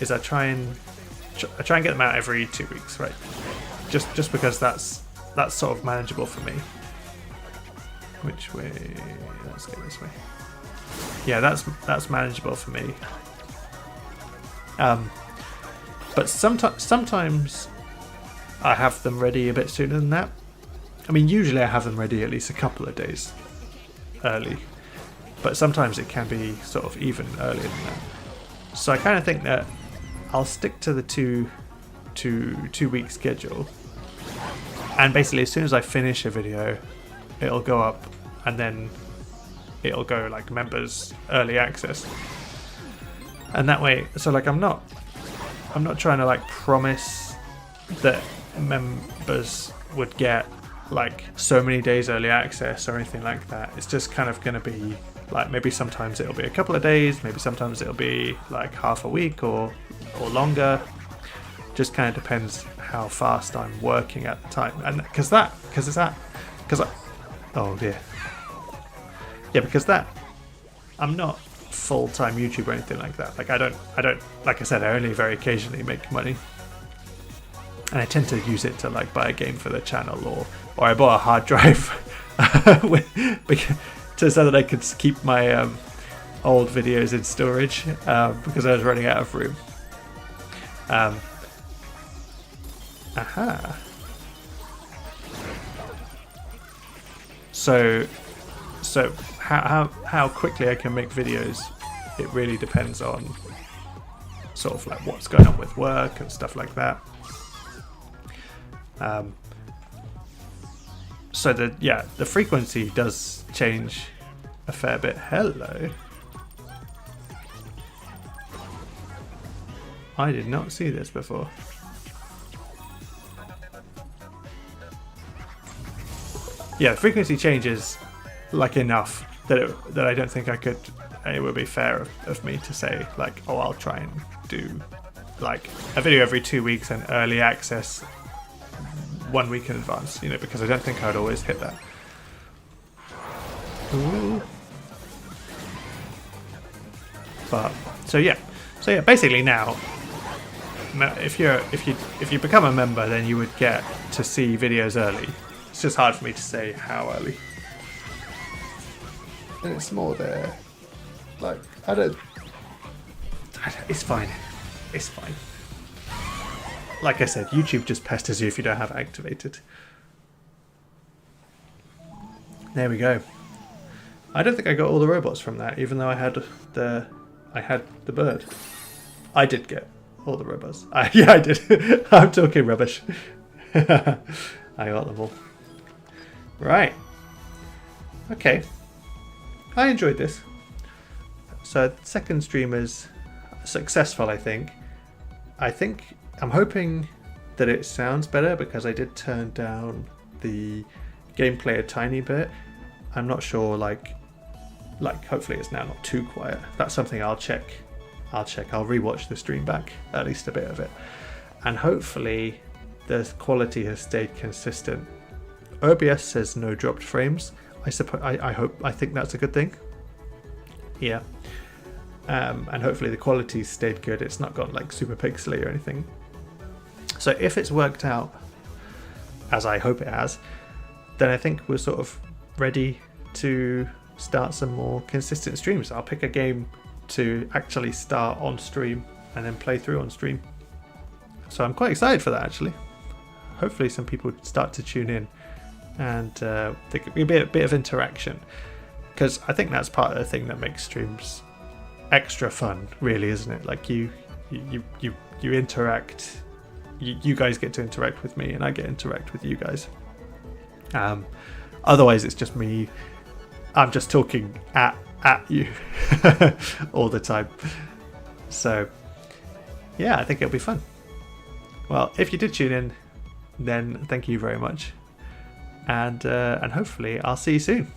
is I try and get them out every 2 weeks, right? Just because that's sort of manageable for me. Which way? Let's go this way. Yeah, that's manageable for me. But sometimes I have them ready a bit sooner than that. I mean, usually I have them ready at least a couple of days early, but sometimes it can be sort of even earlier than that. So I kind of think that I'll stick to the two week schedule, and basically as soon as I finish a video, it'll go up, and then it'll go like members early access, and that way. So like I'm not trying to like promise that members would get like so many days early access or anything like that. It's just kind of going to be like, maybe sometimes it'll be a couple of days, maybe sometimes it'll be like half a week or longer. Just kind of depends how fast I'm working at the time. And because I'm not full-time YouTuber or anything like that. Like I don't, like I said, I only very occasionally make money, and I tend to use it to like buy a game for the channel, or I bought a hard drive so that I could keep my old videos in storage because I was running out of room. So how quickly I can make videos, it really depends on sort of like what's going on with work and stuff like that. So the frequency does change a fair bit. Hello. I did not see this before. Yeah, the frequency changes like enough that I don't think it would be fair of me to say like, oh, I'll try and do like a video every 2 weeks and early access 1 week in advance, you know, because I don't think I'd always hit that. Ooh. But so yeah, basically now, if you become a member, then you would get to see videos early. It's just hard for me to say how early. And it's more there. Like, I don't. It's fine. It's fine. Like I said, YouTube just pesters you if you don't have it activated. There we go. I don't think I got all the robots from that, even though I had the bird. I did get all the robots. Yeah, I did. I'm talking rubbish. I got them all. Right. Okay. I enjoyed this. So second stream is successful, I think. I'm hoping that it sounds better because I did turn down the gameplay a tiny bit. I'm not sure, like hopefully it's now not too quiet. That's something I'll check. I'll rewatch the stream back, at least a bit of it. And hopefully the quality has stayed consistent. OBS says no dropped frames. I think that's a good thing. Yeah. And hopefully the quality stayed good. It's not gone like super pixely or anything. So if it's worked out as I hope it has, then I think we're sort of ready to start some more consistent streams. I'll pick a game to actually start on stream and then play through on stream. So I'm quite excited for that, actually. Hopefully some people start to tune in, and there could be a bit of interaction, because I think that's part of the thing that makes streams extra fun, really, isn't it? Like you interact, you guys get to interact with me, and I get to interact with you guys. Otherwise it's just me, I'm just talking at you all the time. So yeah, I think it'll be fun. Well, if you did tune in, then thank you very much, and hopefully I'll see you soon.